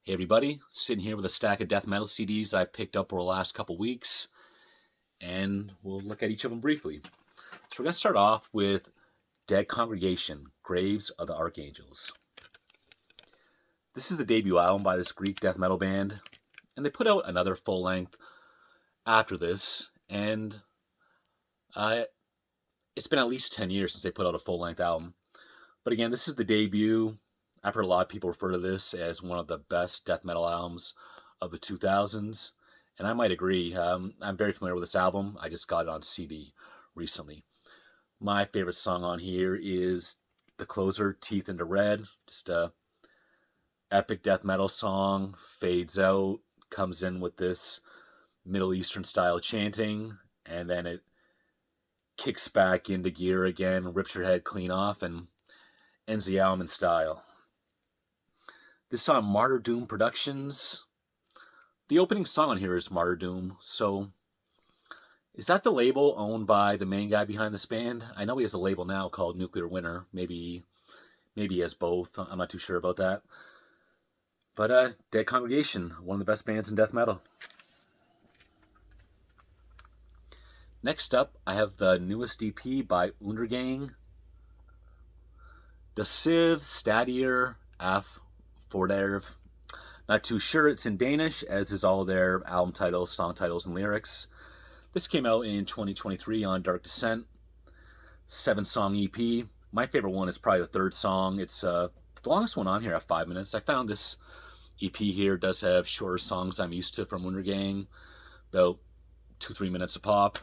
Hey everybody, sitting here with a stack of death metal CDs I picked up over the last couple weeks, and we'll look at each of them briefly. So we're going to start off with Dead Congregation, Graves of the Archangels. This is the debut album by this Greek death metal band, and they put out another full-length after this, and it's been at least 10 years since they put out a full-length album. But again, this is the debut. I've heard a lot of people refer to this as one of the best death metal albums of the 2000s, and I might agree. I'm very familiar with this album. I just got it on CD recently. My favorite song on here is the closer, Teeth into Red. Just a epic death metal song. Fades out, comes in with this Middle Eastern style chanting, and then it kicks back into gear again, rips your head clean off, and ends the album in style. This is on Martyrdom Productions. The opening song on here is Martyrdom, so is that the label owned by the main guy behind this band? I know he has a label now called Nuclear Winter. Maybe he has both. I'm not too sure about that. But Dead Congregation, one of the best bands in death metal. Next up, I have the newest EP by Undergang. De Civ Stadier af Forderv. Not too sure. It's in Danish, as is all their album titles, song titles, and lyrics. This came out in 2023 on Dark Descent. 7-song EP. My favorite one is probably the third song. It's the longest one on here at 5 minutes. I found this EP here does have shorter songs I'm used to from Undergang, about 2-3 minutes a pop.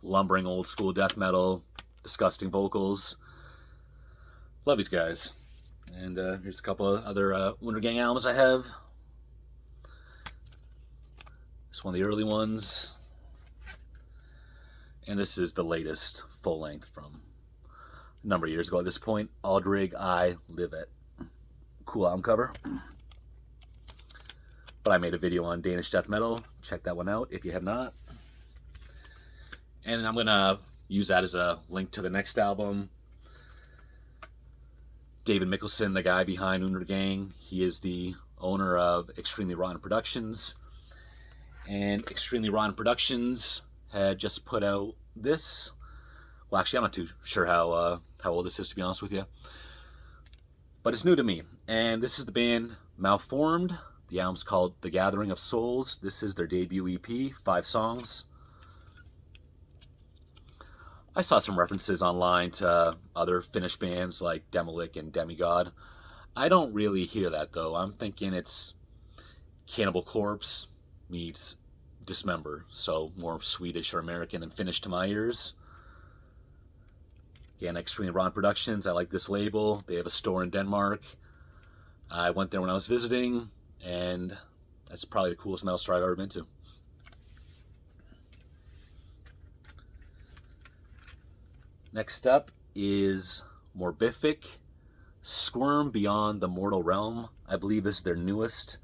Lumbering old school death metal, disgusting vocals. Love these guys. And here's a couple of other Undergang albums I have. This one of the early ones. And this is the latest full length from a number of years ago at this point. Aldrig I Live It. Cool album cover. But I made a video on Danish death metal. Check that one out if you have not. And I'm going to use that as a link to the next album. David Mikkelsen, the guy behind Undergang, he is the owner of Extremely Rotten Productions. And Extremely Rotten Productions had just put out this. Well, actually, I'm not too sure how old this is, to be honest with you. But it's new to me. And this is the band Malformed. The album's called The Gathering of Souls. This is their debut EP, 5 songs. I saw some references online to other Finnish bands like Demolik and Demigod. I don't really hear that, though. I'm thinking it's Cannibal Corpse meets Dismember, so more Swedish or American and Finnish to my ears. Again, Extremely Rotten Productions. I like this label. They have a store in Denmark. I went there when I was visiting, and that's probably the coolest metal store I've ever been to. Next up is Morbific, Squirm Beyond the Mortal Realm. I believe this is their newest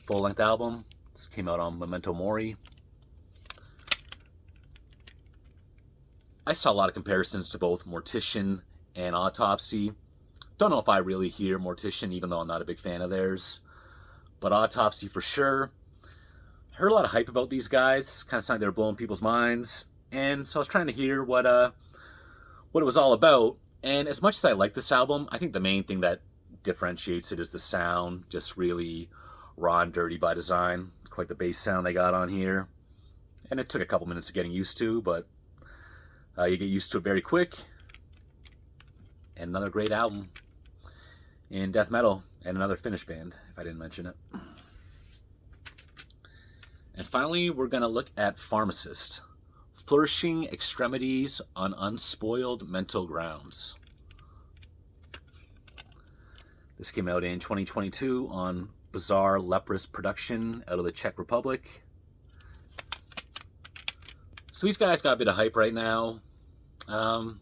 full-length album. This came out on Memento Mori. I saw a lot of comparisons to both Mortician and Autopsy. Don't know if I really hear Mortician, even though I'm not a big fan of theirs. But Autopsy for sure. I heard a lot of hype about these guys. Kind of sounded like they were blowing people's minds. And so I was trying to hear what it was all about. And as much as I like this album, I think the main thing that differentiates it is the sound. Just really raw and dirty by design. It's quite the bass sound they got on here. And it took a couple minutes of getting used to, but you get used to it very quick. And another great album in death metal, and another Finnish band, if I didn't mention it. And finally, we're going to look at Pharmacist. Flourishing Extremities on Unspoiled Mental Grounds. This came out in 2022 on Bizarre Leprous Production out of the Czech Republic. So these guys got a bit of hype right now. Remember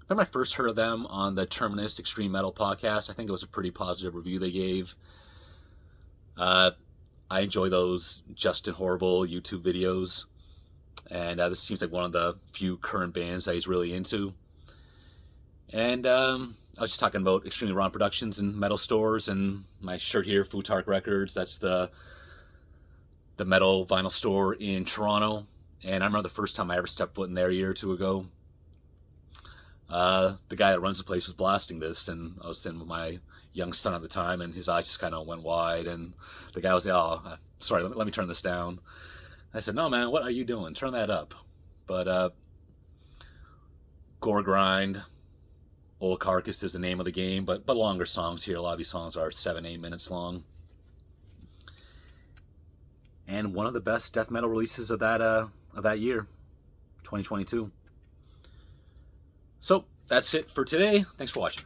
I first heard of them on the Terminus Extreme Metal podcast. I think it was a pretty positive review they gave. I enjoy those Justin Horrible YouTube videos. And this seems like one of the few current bands that he's really into. And I was just talking about Extremely Wrong Productions and metal stores, and my shirt here, Futark Records. That's the metal vinyl store in Toronto. And I remember the first time I ever stepped foot in there a year or two ago. The guy that runs the place was blasting this, and I was sitting with my young son at the time, and his eyes just kind of went wide. And the guy was like, "Oh, sorry, let me turn this down." I said, "No, man, what are you doing? Turn that up." But Gore Grind, Old Carcass is the name of the game, but longer songs here. A lot of these songs are 7-8 minutes long. And one of the best death metal releases of that year, 2022. So that's it for today. Thanks for watching.